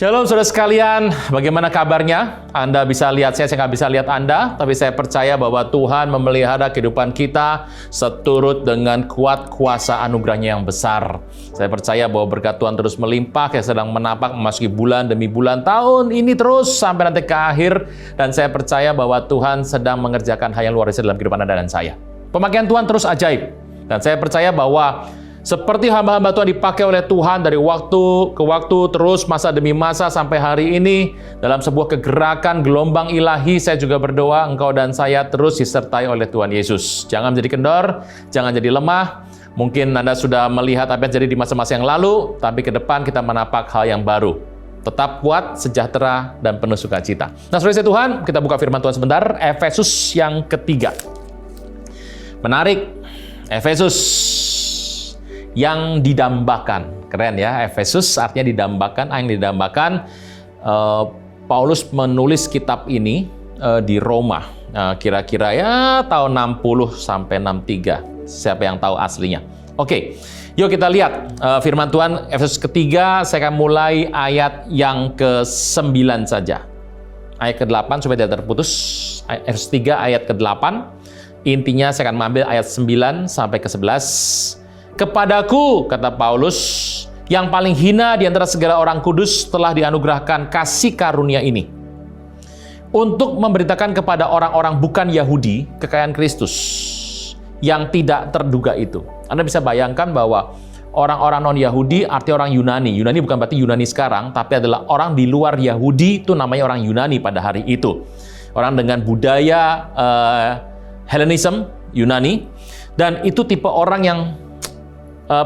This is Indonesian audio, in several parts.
Shalom saudara sekalian, bagaimana kabarnya? Anda bisa lihat saya nggak bisa lihat Anda, tapi saya percaya bahwa Tuhan memelihara kehidupan kita seturut dengan kuat kuasa anugerahnya yang besar. Saya percaya bahwa berkat Tuhan terus melimpah, yang sedang menapak memasuki bulan demi bulan tahun ini terus sampai nanti ke akhir. Dan saya percaya bahwa Tuhan sedang mengerjakan hal yang luar biasa dalam kehidupan Anda dan saya. Pemakaian Tuhan terus ajaib. Dan saya percaya bahwa seperti hamba-hamba Tuhan dipakai oleh Tuhan dari waktu ke waktu, terus masa demi masa sampai hari ini, dalam sebuah kegerakan gelombang ilahi, saya juga berdoa engkau dan saya terus disertai oleh Tuhan Yesus. Jangan menjadi kendor, jangan jadi lemah. Mungkin Anda sudah melihat apa yang terjadi di masa-masa yang lalu, tapi ke depan kita menapak hal yang baru. Tetap kuat, sejahtera, dan penuh sukacita. Nah, saudara Tuhan, kita buka firman Tuhan sebentar. Efesus yang ketiga. Menarik. Efesus yang didambakan. Keren ya, Efesus artinya didambakan. Yang didambakan, Paulus menulis kitab ini di Roma. Kira-kira ya tahun 60 sampai 63. Siapa yang tahu aslinya? Oke, yuk kita lihat firman Tuhan Efesus ketiga. Saya akan mulai ayat yang ke-9 saja. Ayat ke-8 supaya tidak terputus. Efesus 3 ayat ke-8. Intinya saya akan mengambil ayat 9 sampai ke-11. Kepadaku, kata Paulus, yang paling hina di antara segala orang kudus telah dianugerahkan kasih karunia ini, untuk memberitakan kepada orang-orang bukan Yahudi kekayaan Kristus yang tidak terduga itu. Anda bisa bayangkan bahwa orang-orang non-Yahudi artinya orang Yunani. Yunani bukan berarti Yunani sekarang, tapi adalah orang di luar Yahudi, itu namanya orang Yunani pada hari itu. Orang dengan budaya Hellenism, Yunani, dan itu tipe orang yang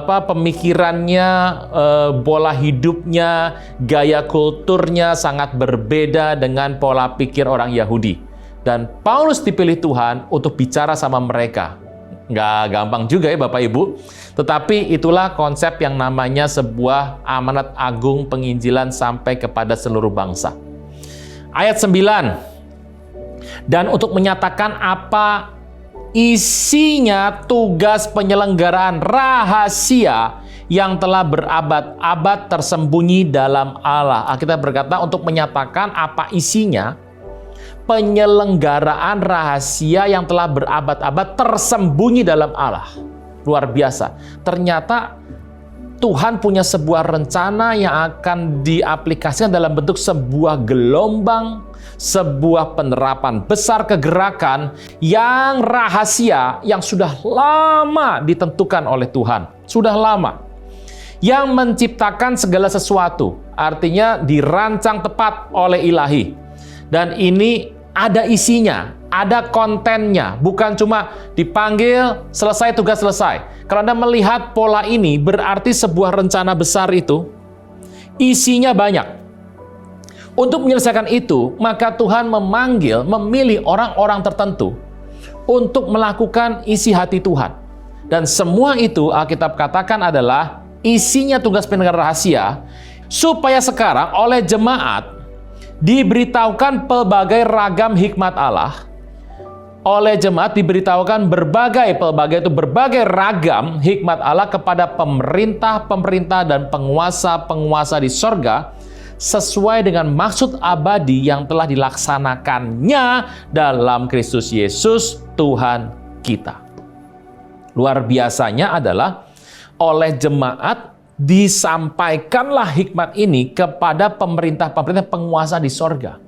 pemikirannya, pola hidupnya, gaya kulturnya sangat berbeda dengan pola pikir orang Yahudi. Dan Paulus dipilih Tuhan untuk bicara sama mereka. Nggak gampang juga ya Bapak Ibu. Tetapi itulah konsep yang namanya sebuah amanat agung penginjilan sampai kepada seluruh bangsa. Ayat 9. Dan untuk menyatakan apa isinya tugas penyelenggaraan rahasia yang telah berabad-abad tersembunyi dalam Allah. Alkitab berkata untuk menyatakan apa isinya penyelenggaraan rahasia yang telah berabad-abad tersembunyi dalam Allah. Luar biasa. Ternyata Tuhan punya sebuah rencana yang akan diaplikasikan dalam bentuk sebuah gelombang, sebuah penerapan besar kegerakan yang rahasia yang sudah lama ditentukan oleh Tuhan. Sudah lama. Yang menciptakan segala sesuatu. Artinya dirancang tepat oleh ilahi. Dan ini ada isinya, ada kontennya. Bukan cuma dipanggil, selesai tugas selesai. Kalau Anda melihat pola ini, berarti sebuah rencana besar itu isinya banyak. Untuk menyelesaikan itu, maka Tuhan memilih orang-orang tertentu untuk melakukan isi hati Tuhan. Dan semua itu Alkitab katakan adalah isinya tugas penyelenggaraan rahasia, supaya sekarang oleh jemaat diberitahukan pelbagai ragam hikmat Allah. Oleh jemaat diberitahukan berbagai ragam hikmat Allah kepada pemerintah-pemerintah dan penguasa-penguasa di sorga, sesuai dengan maksud abadi yang telah dilaksanakannya dalam Kristus Yesus Tuhan kita. Luar biasanya adalah oleh jemaat disampaikanlah hikmat ini kepada pemerintah-pemerintah penguasa di sorga.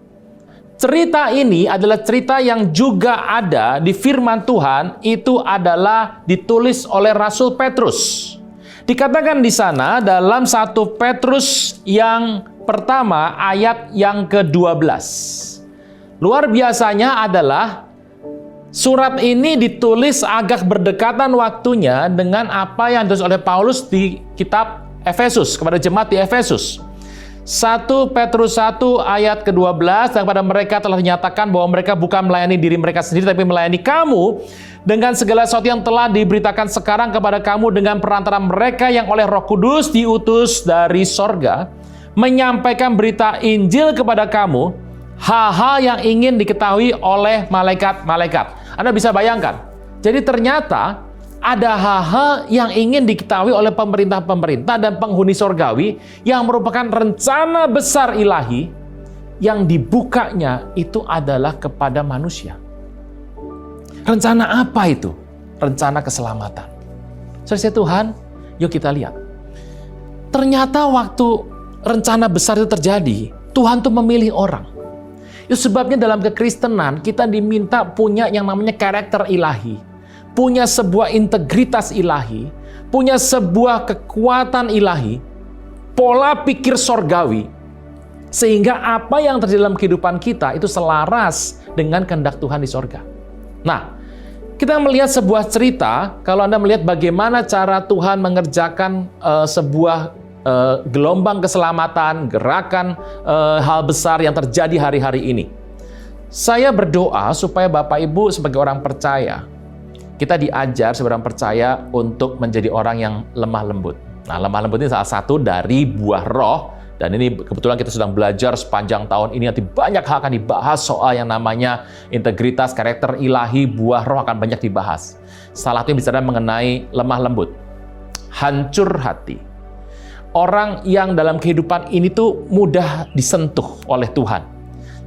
Cerita ini adalah cerita yang juga ada di firman Tuhan, itu adalah ditulis oleh Rasul Petrus. Dikatakan di sana dalam 1 Petrus yang pertama ayat yang ke-12. Luar biasanya adalah surat ini ditulis agak berdekatan waktunya dengan apa yang ditulis oleh Paulus di kitab Efesus kepada jemaat di Efesus. 1 Petrus 1 ayat ke-12, dan kepada mereka telah dinyatakan bahwa mereka bukan melayani diri mereka sendiri, tapi melayani kamu dengan segala sesuatu yang telah diberitakan sekarang kepada kamu dengan perantara mereka yang oleh Roh Kudus diutus dari sorga, menyampaikan berita Injil kepada kamu, hal-hal yang ingin diketahui oleh malaikat-malaikat. Anda bisa bayangkan, jadi ternyata ada hal-hal yang ingin diketahui oleh pemerintah-pemerintah dan penghuni sorgawi yang merupakan rencana besar ilahi yang dibukanya itu adalah kepada manusia. Rencana apa itu? Rencana keselamatan. Saudara Tuhan, yuk kita lihat. Ternyata waktu rencana besar itu terjadi, Tuhan tuh memilih orang. Itu sebabnya dalam kekristenan kita diminta punya yang namanya karakter ilahi, punya sebuah integritas ilahi, punya sebuah kekuatan ilahi, pola pikir sorgawi, sehingga apa yang terjadi dalam kehidupan kita itu selaras dengan kehendak Tuhan di sorga. Nah, kita melihat sebuah cerita, kalau Anda melihat bagaimana cara Tuhan mengerjakan sebuah gelombang keselamatan, gerakan hal besar yang terjadi hari-hari ini. Saya berdoa supaya Bapak Ibu sebagai orang percaya, kita diajar sebagai orang percaya untuk menjadi orang yang lemah lembut. Nah, lemah lembut ini salah satu dari buah roh, dan ini kebetulan kita sedang belajar sepanjang tahun ini, nanti banyak hal akan dibahas soal yang namanya integritas, karakter ilahi, buah roh akan banyak dibahas. Salah satunya bicara mengenai lemah lembut, hancur hati. Orang yang dalam kehidupan ini tuh mudah disentuh oleh Tuhan.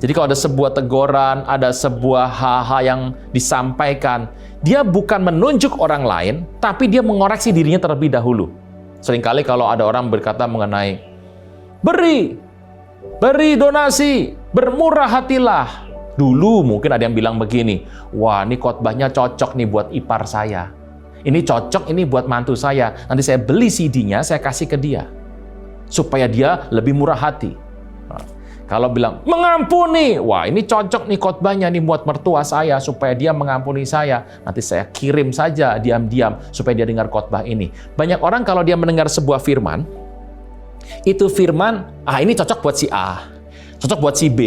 Jadi kalau ada sebuah teguran, ada sebuah hal-hal yang disampaikan, dia bukan menunjuk orang lain, tapi dia mengoreksi dirinya terlebih dahulu. Seringkali kalau ada orang berkata mengenai, beri donasi, bermurah hatilah. Dulu mungkin ada yang bilang begini, wah ini khotbahnya cocok nih buat ipar saya. Ini cocok ini buat mantu saya. Nanti saya beli CD-nya, saya kasih ke dia. Supaya dia lebih murah hati. Nah, kalau bilang, mengampuni. Wah, ini cocok nih khotbahnya nih buat mertua saya. Supaya dia mengampuni saya. Nanti saya kirim saja diam-diam. Supaya dia dengar khotbah ini. Banyak orang kalau dia mendengar sebuah firman, itu firman, ini cocok buat si A. Cocok buat si B.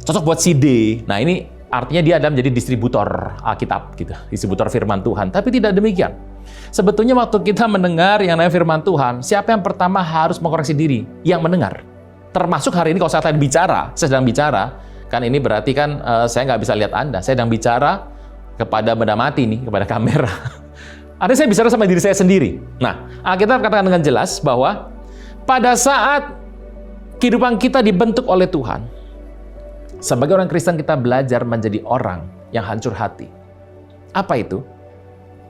Cocok buat si D. Nah, ini artinya dia adalah menjadi distributor Alkitab, gitu, distributor firman Tuhan. Tapi tidak demikian. Sebetulnya waktu kita mendengar yang namanya firman Tuhan, siapa yang pertama harus mengkoreksi diri? Yang mendengar. Termasuk hari ini kalau saya sedang bicara, kan ini berarti kan saya nggak bisa lihat Anda. Saya sedang bicara kepada benda mati nih, kepada kamera. Artinya saya bicara sama diri saya sendiri. Nah, Alkitab katakan dengan jelas bahwa pada saat kehidupan kita dibentuk oleh Tuhan, sebagai orang Kristen kita belajar menjadi orang yang hancur hati. Apa itu?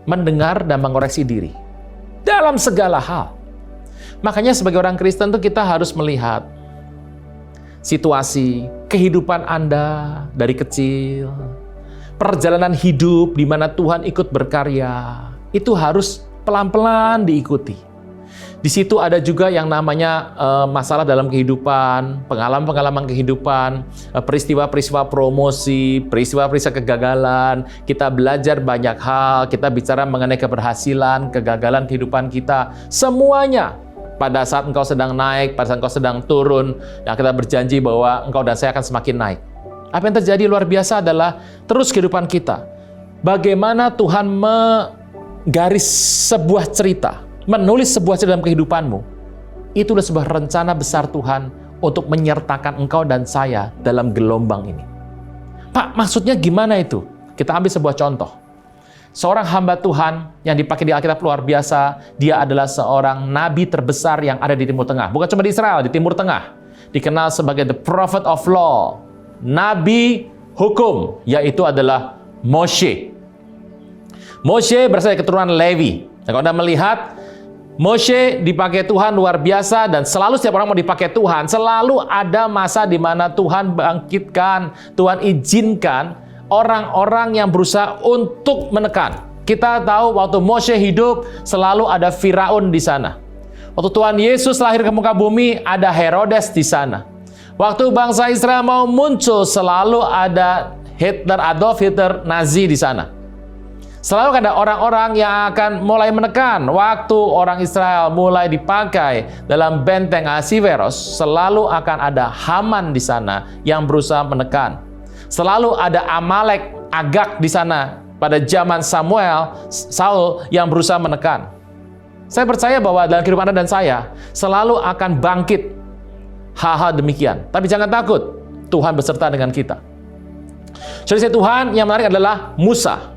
Mendengar dan mengoreksi diri dalam segala hal. Makanya sebagai orang Kristen tuh kita harus melihat situasi kehidupan Anda dari kecil, perjalanan hidup di mana Tuhan ikut berkarya, itu harus pelan-pelan diikuti. Di situ ada juga yang namanya masalah dalam kehidupan, pengalaman-pengalaman kehidupan, peristiwa-peristiwa promosi, peristiwa-peristiwa kegagalan. Kita belajar banyak hal, kita bicara mengenai keberhasilan, kegagalan kehidupan kita. Semuanya pada saat engkau sedang naik, pada saat engkau sedang turun, yang kita berjanji bahwa engkau dan saya akan semakin naik. Apa yang terjadi luar biasa adalah terus kehidupan kita. Bagaimana Tuhan menggaris sebuah cerita, menulis sebuah cerita dalam kehidupanmu, itu adalah sebuah rencana besar Tuhan untuk menyertakan engkau dan saya dalam gelombang ini. Pak, maksudnya gimana itu? Kita ambil sebuah contoh. Seorang hamba Tuhan yang dipakai di Alkitab luar biasa, dia adalah seorang nabi terbesar yang ada di Timur Tengah. Bukan cuma di Israel, di Timur Tengah. Dikenal sebagai the prophet of law, nabi hukum, yaitu adalah Moshe. Moshe berasal dari keturunan Lewi. Nah, kalau Anda melihat, Moshe dipakai Tuhan luar biasa, dan selalu setiap orang mau dipakai Tuhan, selalu ada masa di mana Tuhan bangkitkan, Tuhan izinkan orang-orang yang berusaha untuk menekan. Kita tahu waktu Moshe hidup, selalu ada Firaun di sana. Waktu Tuhan Yesus lahir ke muka bumi, ada Herodes di sana. Waktu bangsa Israel mau muncul, selalu ada Adolf Hitler Nazi di sana. Selalu ada orang-orang yang akan mulai menekan. Waktu orang Israel mulai dipakai dalam benteng Ahasiveros, selalu akan ada Haman di sana yang berusaha menekan. Selalu ada Amalek, Agag di sana pada zaman Saul yang berusaha menekan. Saya percaya bahwa dalam kehidupan Anda dan saya selalu akan bangkit hal-hal demikian. Tapi jangan takut, Tuhan beserta dengan kita. Saudara Tuhan, yang menarik adalah Musa.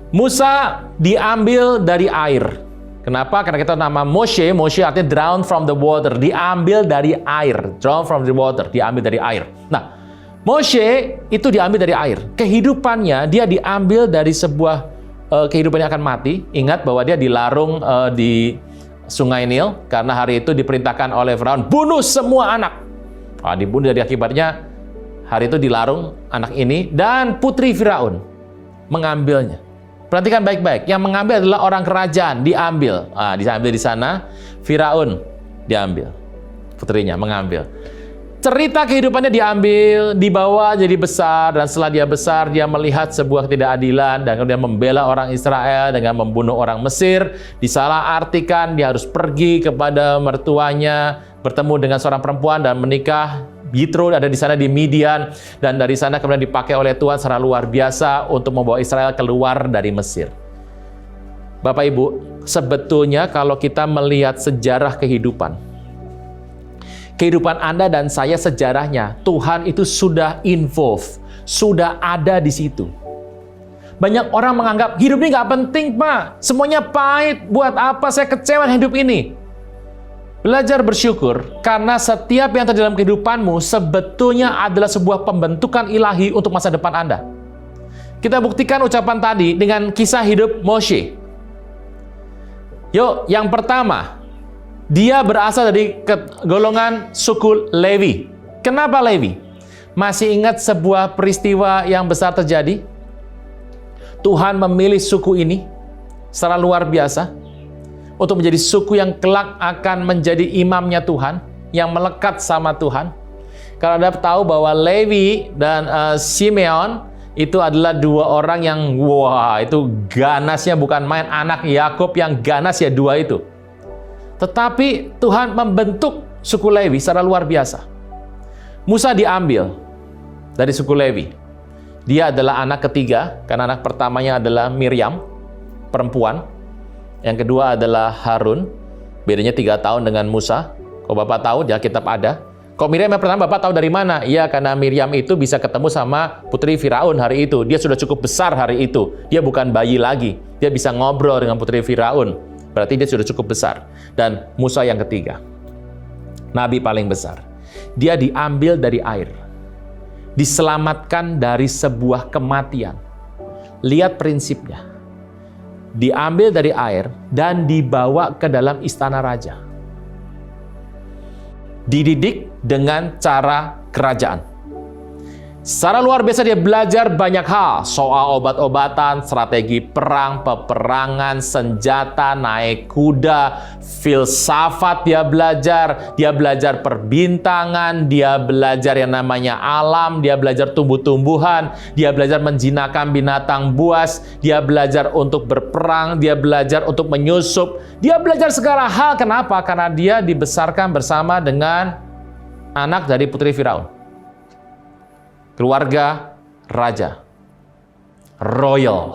Musa diambil dari air. Kenapa? Karena kita nama Moshe artinya drown from the water, diambil dari air. Drown from the water, diambil dari air. Nah, Moshe itu diambil dari air. Kehidupannya dia diambil dari sebuah kehidupan yang akan mati. Ingat bahwa dia dilarung di Sungai Nil karena hari itu diperintahkan oleh Firaun bunuh semua anak. Dibunuh, dari akibatnya hari itu dilarung anak ini, dan putri Firaun mengambilnya. Perhatikan baik-baik, yang mengambil adalah orang kerajaan, diambil. Diambil di sana, Firaun diambil. Putrinya mengambil. Cerita kehidupannya diambil, dibawa jadi besar, dan setelah dia besar, dia melihat sebuah ketidakadilan, dan kemudian membela orang Israel dengan membunuh orang Mesir. Disalahartikan, dia harus pergi kepada mertuanya, bertemu dengan seorang perempuan, dan menikah. Yitro ada di sana di Midian, dan dari sana kemudian dipakai oleh Tuhan secara luar biasa untuk membawa Israel keluar dari Mesir. Bapak Ibu, sebetulnya kalau kita melihat sejarah kehidupan Anda dan saya, sejarahnya Tuhan itu sudah involve, sudah ada di situ. Banyak orang menganggap hidup ini nggak penting, Pak. Semuanya pahit. Buat apa saya kecewa hidup ini? Belajar bersyukur, karena setiap yang terjadi dalam kehidupanmu sebetulnya adalah sebuah pembentukan ilahi untuk masa depan Anda. Kita buktikan ucapan tadi dengan kisah hidup Moshe. Yuk, yang pertama, dia berasal dari golongan suku Lewi. Kenapa Lewi? Masih ingat sebuah peristiwa yang besar terjadi? Tuhan memilih suku ini secara luar biasa untuk menjadi suku yang kelak akan menjadi imamnya Tuhan, yang melekat sama Tuhan. Kalau Anda tahu bahwa Lewi dan Simeon itu adalah dua orang yang, itu ganasnya bukan main. Anak Yakub yang ganas ya dua itu. Tetapi Tuhan membentuk suku Lewi secara luar biasa. Musa diambil dari suku Lewi. Dia adalah anak ketiga, karena anak pertamanya adalah Miriam, perempuan. Yang kedua adalah Harun, bedanya 3 tahun dengan Musa. Kok Bapak tahu, di Alkitab ada. Kok Miriam yang pertama Bapak tahu dari mana? Iya, karena Miriam itu bisa ketemu sama putri Firaun hari itu. Dia sudah cukup besar hari itu. Dia bukan bayi lagi. Dia bisa ngobrol dengan putri Firaun. Berarti dia sudah cukup besar. Dan Musa yang ketiga, nabi paling besar. Dia diambil dari air. Diselamatkan dari sebuah kematian. Lihat prinsipnya. Diambil dari air dan dibawa ke dalam istana raja. Dididik dengan cara kerajaan. Secara luar biasa dia belajar banyak hal, soal obat-obatan, strategi perang, peperangan, senjata, naik kuda, filsafat dia belajar perbintangan, dia belajar yang namanya alam, dia belajar tumbuh-tumbuhan, dia belajar menjinakkan binatang buas, dia belajar untuk berperang, dia belajar untuk menyusup, dia belajar segala hal. Kenapa? Karena dia dibesarkan bersama dengan anak dari putri Firaun. Keluarga raja, royal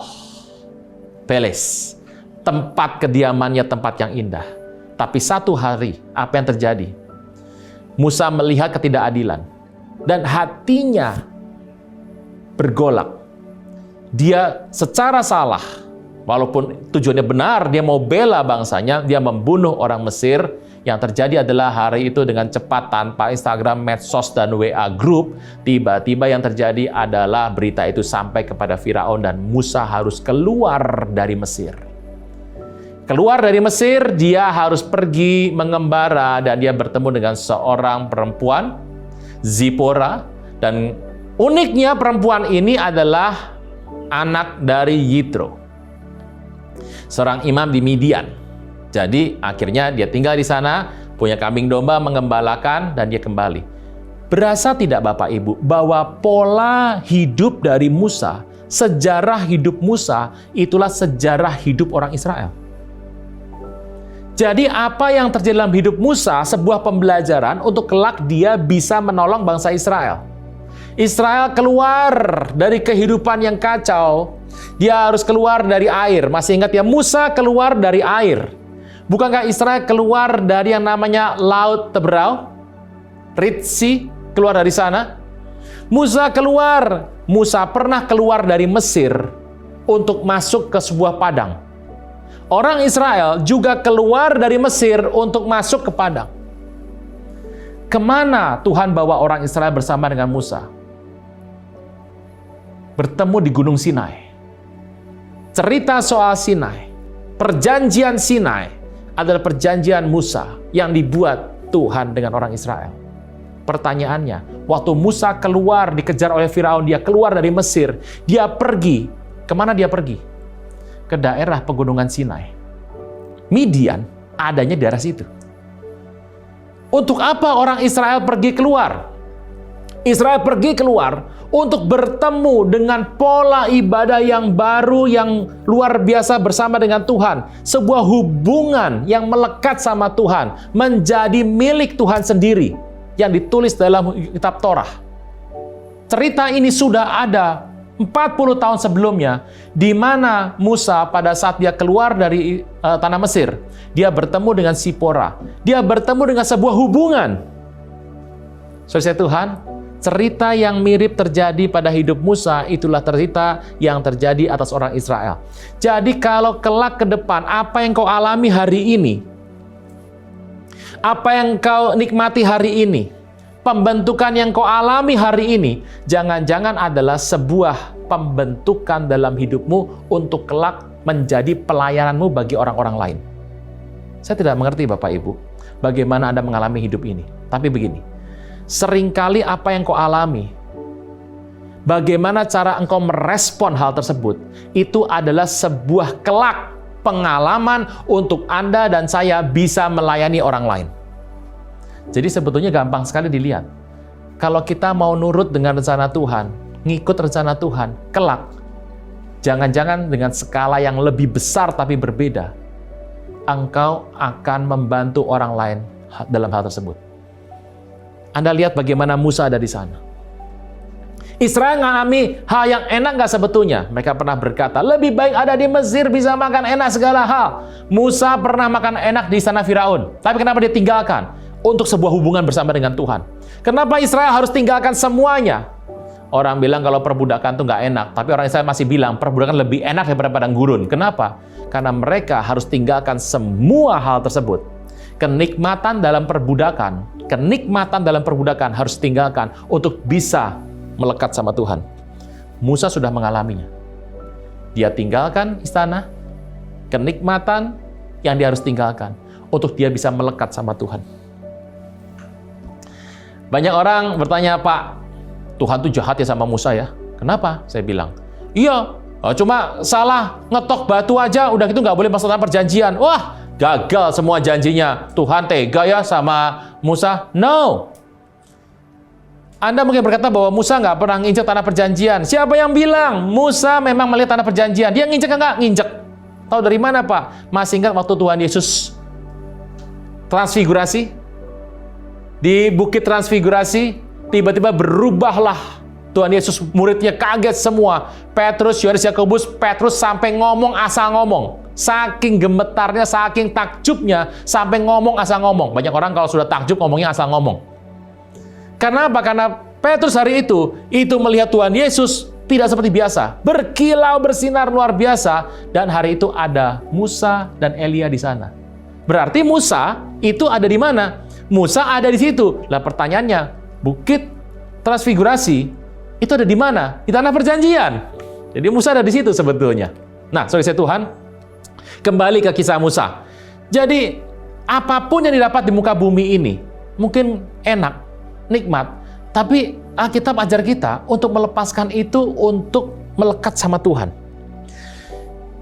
palace, tempat kediamannya, tempat yang indah. Tapi satu hari, apa yang terjadi? Musa melihat ketidakadilan dan hatinya bergolak. Dia secara salah, walaupun tujuannya benar, dia mau bela bangsanya, dia membunuh orang Mesir. Yang terjadi adalah hari itu dengan cepat, tanpa Instagram, medsos, dan WA group, tiba-tiba yang terjadi adalah berita itu sampai kepada Firaun dan Musa harus keluar dari Mesir. Keluar dari Mesir, dia harus pergi mengembara dan dia bertemu dengan seorang perempuan, Zipora, dan uniknya perempuan ini adalah anak dari Yitro, seorang imam di Midian. Jadi akhirnya dia tinggal di sana, punya kambing domba, mengembalakan, dan dia kembali. Berasa tidak Bapak Ibu bahwa pola hidup dari Musa, sejarah hidup Musa, itulah sejarah hidup orang Israel. Jadi apa yang terjadi dalam hidup Musa, sebuah pembelajaran untuk kelak dia bisa menolong bangsa Israel. Israel keluar dari kehidupan yang kacau, dia harus keluar dari air. Masih ingat ya, Musa keluar dari air. Bukankah Israel keluar dari yang namanya Laut Teberau? Red Sea, keluar dari sana. Musa keluar. Musa pernah keluar dari Mesir untuk masuk ke sebuah padang. Orang Israel juga keluar dari Mesir untuk masuk ke padang. Kemana Tuhan bawa orang Israel bersama dengan Musa? Bertemu di Gunung Sinai. Cerita soal Sinai, perjanjian Sinai adalah perjanjian Musa yang dibuat Tuhan dengan orang Israel. Pertanyaannya, waktu Musa keluar dikejar oleh Firaun, dia keluar dari Mesir, dia pergi. Kemana dia pergi? Ke daerah pegunungan Sinai. Midian adanya di daerah situ. Untuk apa orang Israel pergi keluar? Israel pergi keluar untuk bertemu dengan pola ibadah yang baru, yang luar biasa bersama dengan Tuhan. Sebuah hubungan yang melekat sama Tuhan, menjadi milik Tuhan sendiri, yang ditulis dalam kitab Torah. Cerita ini sudah ada 40 tahun sebelumnya, di mana Musa pada saat dia keluar dari tanah Mesir, dia bertemu dengan Sipora. Dia bertemu dengan sebuah hubungan. Saudara Tuhan, cerita yang mirip terjadi pada hidup Musa, itulah cerita yang terjadi atas orang Israel. Jadi kalau kelak ke depan, apa yang kau alami hari ini, apa yang kau nikmati hari ini, pembentukan yang kau alami hari ini, jangan-jangan adalah sebuah pembentukan dalam hidupmu untuk kelak menjadi pelayananmu bagi orang-orang lain. Saya tidak mengerti Bapak Ibu, bagaimana Anda mengalami hidup ini. Tapi begini, seringkali apa yang kau alami, bagaimana cara engkau merespon hal tersebut, itu adalah sebuah kelak pengalaman untuk Anda dan saya bisa melayani orang lain. Jadi sebetulnya gampang sekali dilihat. Kalau kita mau nurut dengan rencana Tuhan, ngikut rencana Tuhan, kelak, jangan-jangan dengan skala yang lebih besar tapi berbeda, engkau akan membantu orang lain dalam hal tersebut. Anda lihat bagaimana Musa ada di sana. Israel mengalami hal yang enak nggak sebetulnya? Mereka pernah berkata, lebih baik ada di Mesir, bisa makan enak segala hal. Musa pernah makan enak di istana Firaun. Tapi kenapa dia tinggalkan? Untuk sebuah hubungan bersama dengan Tuhan. Kenapa Israel harus tinggalkan semuanya? Orang bilang kalau perbudakan itu nggak enak. Tapi orang Israel masih bilang perbudakan lebih enak daripada padang gurun. Kenapa? Karena mereka harus tinggalkan semua hal tersebut. Kenikmatan dalam perbudakan harus tinggalkan untuk bisa melekat sama Tuhan. Musa sudah mengalaminya. Dia tinggalkan istana, kenikmatan yang dia harus tinggalkan untuk dia bisa melekat sama Tuhan. Banyak orang bertanya, Pak, Tuhan tuh jahat ya sama Musa ya? Kenapa? Saya bilang, iya, cuma salah ngetok batu aja, udah gitu nggak boleh masuk tanah perjanjian. Wah, gagal semua janjinya. Tuhan tega ya sama Musa? No. Anda mungkin berkata bahwa Musa nggak pernah nginjek tanah perjanjian. Siapa yang bilang? Musa memang melihat tanah perjanjian. Dia nginjek nggak? Nginjek. Tahu dari mana, Pak? Masih ingat waktu Tuhan Yesus transfigurasi? Di Bukit Transfigurasi, tiba-tiba berubahlah Tuhan Yesus, muridnya kaget semua. Petrus, Yohanes, Yakobus, Petrus sampai ngomong asal ngomong. Saking gemetarnya, saking takjubnya, sampai ngomong asal ngomong. Banyak orang kalau sudah takjub ngomongnya asal ngomong. Karena apa? Karena Petrus hari itu melihat Tuhan Yesus tidak seperti biasa. Berkilau, bersinar luar biasa. Dan hari itu ada Musa dan Elia di sana. Berarti Musa itu ada di mana? Musa ada di situ. Lah pertanyaannya, Bukit Transfigurasi itu ada di mana? Di tanah perjanjian. Jadi Musa ada di situ sebetulnya. Nah, saudara Tuhan, kembali ke kisah Musa. Jadi apapun yang didapat di muka bumi ini mungkin enak, nikmat, tapi Alkitab ajar kita untuk melepaskan itu untuk melekat sama Tuhan.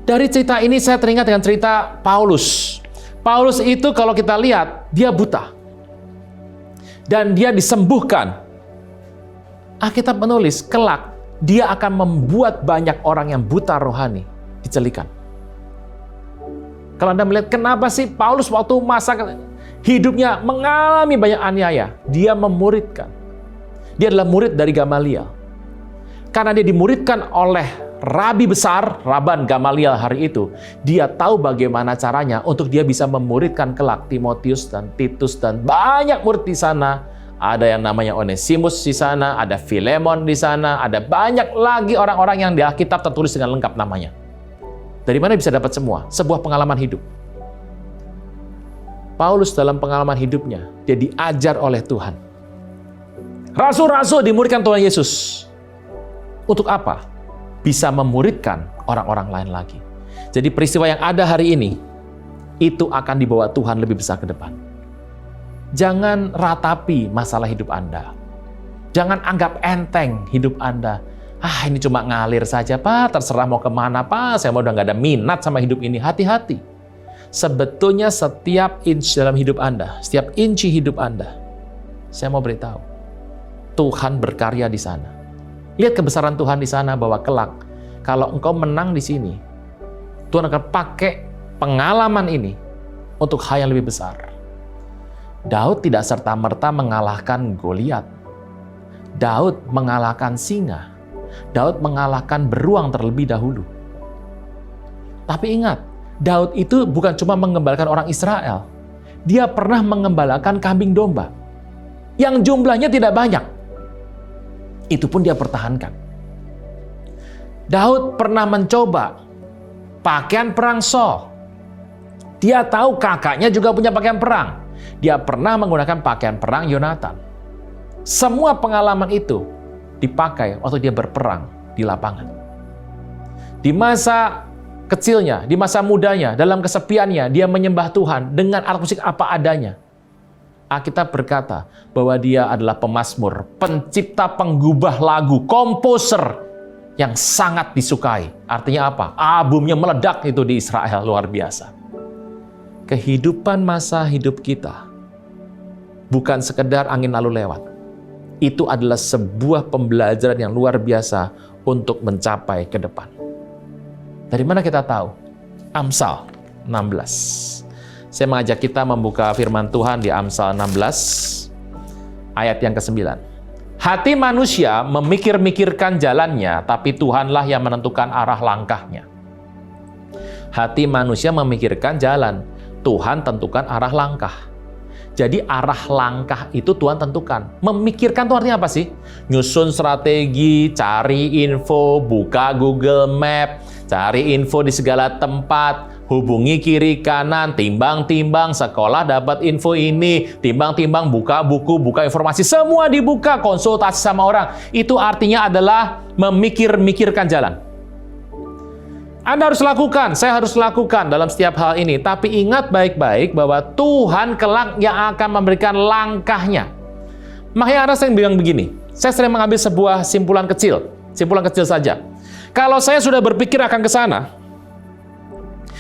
Dari cerita ini saya teringat dengan cerita Paulus. Paulus itu kalau kita lihat, dia buta. Dan dia disembuhkan. Alkitab menulis, kelak dia akan membuat banyak orang yang buta rohani dicelikan. Kalau Anda melihat kenapa sih Paulus waktu masa hidupnya mengalami banyak aniaya, dia memuridkan. Dia adalah murid dari Gamaliel. Karena dia dimuridkan oleh rabi besar, Raban Gamaliel hari itu, dia tahu bagaimana caranya untuk dia bisa memuridkan kelak Timotius dan Titus dan banyak murid di sana Ada yang namanya Onesimus di sana, ada Filemon di sana, ada banyak lagi orang-orang yang di Alkitab tertulis dengan lengkap namanya. Dari mana bisa dapat semua? Sebuah pengalaman hidup. Paulus dalam pengalaman hidupnya, dia diajar oleh Tuhan. Rasul-rasul dimuridkan Tuhan Yesus. Untuk apa? Bisa memuridkan orang-orang lain lagi. Jadi peristiwa yang ada hari ini, itu akan dibawa Tuhan lebih besar ke depan. Jangan ratapi masalah hidup Anda. Jangan anggap enteng hidup Anda. Ini cuma ngalir saja, Pak. Terserah mau kemana, Pak. Saya udah nggak ada minat sama hidup ini. Hati-hati. Sebetulnya setiap inch dalam hidup Anda, setiap inci hidup Anda, saya mau beritahu, Tuhan berkarya di sana. Lihat kebesaran Tuhan di sana bahwa kelak, kalau engkau menang di sini, Tuhan akan pakai pengalaman ini untuk hal yang lebih besar. Daud tidak serta-merta mengalahkan Goliat. Daud mengalahkan singa. Daud mengalahkan beruang terlebih dahulu. Tapi ingat, Daud itu bukan cuma mengembalakan orang Israel. Dia pernah mengembalakan kambing domba. Yang jumlahnya tidak banyak. Itu pun dia pertahankan. Daud pernah mencoba pakaian perang Saul. Dia tahu kakaknya juga punya pakaian perang. Dia pernah menggunakan pakaian perang Yonatan. Semua pengalaman itu dipakai waktu dia berperang di lapangan. Di masa kecilnya, di masa mudanya, dalam kesepiannya, dia menyembah Tuhan dengan alat musik apa adanya. Alkitab berkata bahwa dia adalah pemazmur, pencipta penggubah lagu, komposer yang sangat disukai. Artinya apa? Albumnya meledak itu di Israel, luar biasa. Kehidupan masa hidup kita bukan sekedar angin lalu lewat. Itu adalah sebuah pembelajaran yang luar biasa untuk mencapai ke depan. Dari mana kita tahu? Amsal 16. Saya mengajak kita membuka firman Tuhan di Amsal 16, ayat yang ke-9. Hati manusia memikir-mikirkan jalannya, tapi Tuhanlah yang menentukan arah langkahnya. Hati manusia memikirkan jalan, Tuhan tentukan arah langkah. Jadi arah langkah itu Tuhan tentukan. Memikirkan itu artinya apa sih? Nyusun strategi, cari info, buka Google Map, cari info di segala tempat, hubungi kiri kanan, timbang-timbang, sekolah dapat info ini, timbang-timbang, buka buku, buka informasi, semua dibuka, konsultasi sama orang. Itu artinya adalah memikir-mikirkan jalan. Anda harus lakukan, saya harus lakukan dalam setiap hal ini. Tapi ingat baik-baik bahwa Tuhan kelak yang akan memberikan langkahnya. Makanya ada yang bilang begini, saya sering mengambil sebuah simpulan kecil saja. Kalau saya sudah berpikir akan ke sana,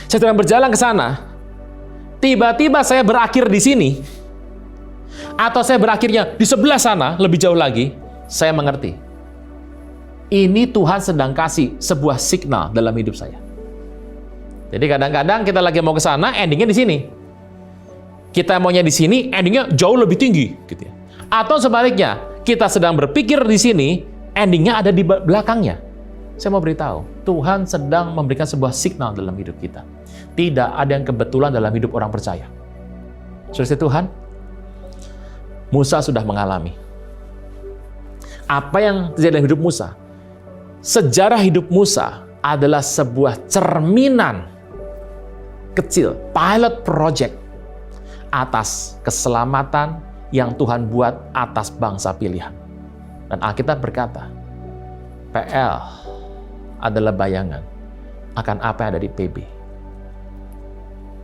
saya sedang berjalan ke sana, tiba-tiba saya berakhir di sini, atau saya berakhirnya di sebelah sana, lebih jauh lagi, saya mengerti. Ini Tuhan sedang kasih sebuah signal dalam hidup saya. Jadi kadang-kadang kita lagi mau ke sana, endingnya di sini. Kita maunya di sini, endingnya jauh lebih tinggi, gitu ya. Atau sebaliknya, kita sedang berpikir di sini, endingnya ada di belakangnya. Saya mau beritahu, Tuhan sedang memberikan sebuah signal dalam hidup kita. Tidak ada yang kebetulan dalam hidup orang percaya. Saudara Tuhan, Musa sudah mengalami. Apa yang terjadi dalam hidup Musa? Sejarah hidup Musa adalah sebuah cerminan kecil, pilot project atas keselamatan yang Tuhan buat atas bangsa pilihan. Dan Alkitab berkata, PL adalah bayangan akan apa yang ada di PB.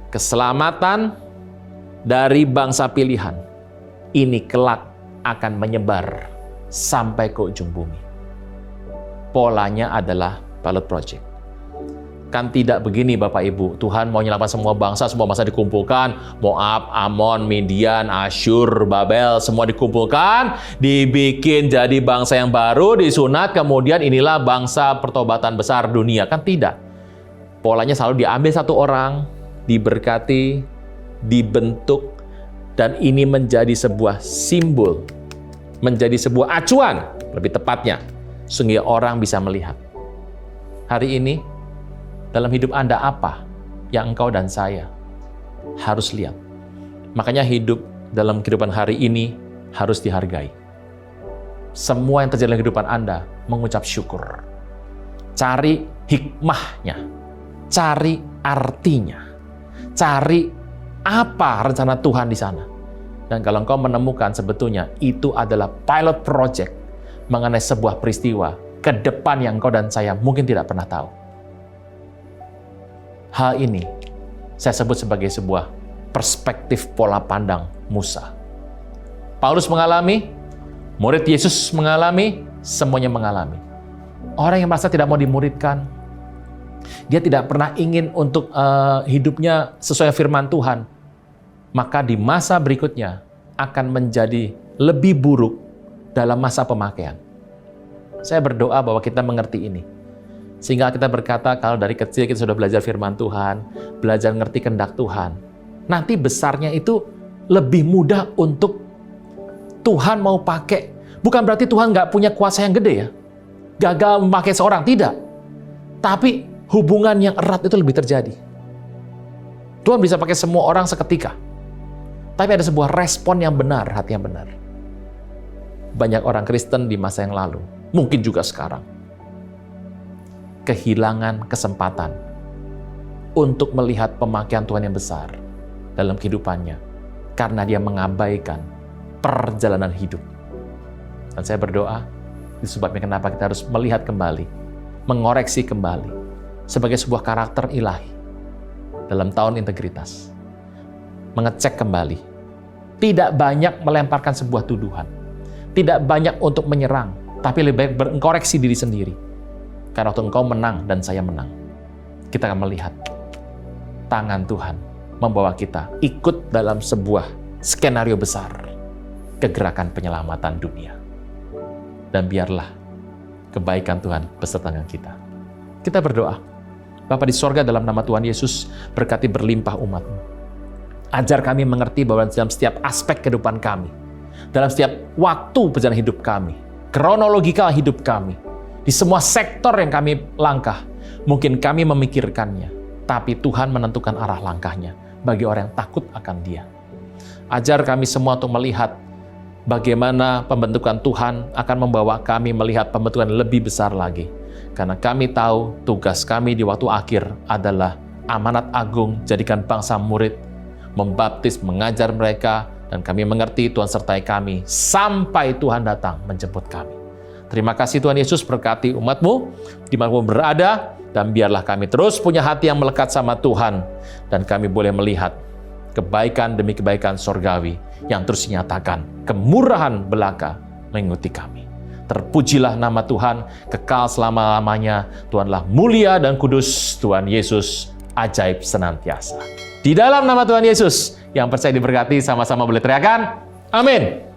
Keselamatan dari bangsa pilihan ini kelak akan menyebar sampai ke ujung bumi. Polanya adalah pilot project. Kan tidak begini Bapak Ibu, Tuhan mau menyelamatkan semua bangsa dikumpulkan, Moab, Amon, Midian, Asyur, Babel, semua dikumpulkan, dibikin jadi bangsa yang baru, disunat, kemudian inilah bangsa pertobatan besar dunia. Kan tidak. Polanya selalu diambil satu orang, diberkati, dibentuk, dan ini menjadi sebuah simbol, menjadi sebuah acuan, lebih tepatnya, sehingga orang bisa melihat. Hari ini, dalam hidup Anda apa yang engkau dan saya harus lihat? Makanya hidup dalam kehidupan hari ini harus dihargai. Semua yang terjadi dalam kehidupan Anda, mengucap syukur. Cari hikmahnya, cari artinya, cari apa rencana Tuhan di sana. Dan kalau engkau menemukan sebetulnya itu adalah pilot project mengenai sebuah peristiwa ke depan yang engkau dan saya mungkin tidak pernah tahu. Hal ini saya sebut sebagai sebuah perspektif pola pandang Musa. Paulus mengalami, murid Yesus mengalami, semuanya mengalami. Orang yang merasa tidak mau dimuridkan, dia tidak pernah ingin untuk hidupnya sesuai firman Tuhan, maka di masa berikutnya akan menjadi lebih buruk dalam masa pemakaian. Saya berdoa bahwa kita mengerti ini. Sehingga kita berkata, kalau dari kecil kita sudah belajar firman Tuhan, belajar ngerti kehendak Tuhan, nanti besarnya itu lebih mudah untuk Tuhan mau pakai. Bukan berarti Tuhan nggak punya kuasa yang gede ya. Gagal memakai seorang, tidak. Tapi hubungan yang erat itu lebih terjadi. Tuhan bisa pakai semua orang seketika. Tapi ada sebuah respon yang benar, hati yang benar. Banyak orang Kristen di masa yang lalu, mungkin juga sekarang, kehilangan kesempatan untuk melihat pemakaian Tuhan yang besar dalam kehidupannya karena dia mengabaikan perjalanan hidup. Dan saya berdoa, itu sebabnya kenapa kita harus melihat kembali, mengoreksi kembali sebagai sebuah karakter ilahi dalam tahun integritas. Mengecek kembali, tidak banyak melemparkan sebuah tuduhan, tidak banyak untuk menyerang, tapi lebih baik mengkoreksi diri sendiri. Karena waktu engkau menang dan saya menang, kita akan melihat tangan Tuhan membawa kita ikut dalam sebuah skenario besar, kegerakan penyelamatan dunia. Dan biarlah kebaikan Tuhan beserta dengan kita. Kita berdoa, Bapa di sorga, dalam nama Tuhan Yesus, berkati berlimpah umat-Mu. Ajar kami mengerti bahwa dalam setiap aspek kehidupan kami, dalam setiap waktu perjalanan hidup kami, kronologikal hidup kami, di semua sektor yang kami langkah, mungkin kami memikirkannya, tapi Tuhan menentukan arah langkahnya bagi orang yang takut akan Dia. Ajar kami semua untuk melihat bagaimana pembentukan Tuhan akan membawa kami melihat pembentukan lebih besar lagi. Karena kami tahu tugas kami di waktu akhir adalah amanat agung, jadikan bangsa murid, membaptis, mengajar mereka, dan kami mengerti Tuhan sertai kami sampai Tuhan datang menjemput kami. Terima kasih Tuhan Yesus, berkati umat-Mu dimanapun berada, dan biarlah kami terus punya hati yang melekat sama Tuhan, dan kami boleh melihat kebaikan demi kebaikan sorgawi yang terus dinyatakan, kemurahan belaka mengikuti kami. Terpujilah nama Tuhan, kekal selama-lamanya. Tuhanlah mulia dan kudus, Tuhan Yesus ajaib senantiasa. Di dalam nama Tuhan Yesus, yang percaya diberkati sama-sama boleh teriakan, amin.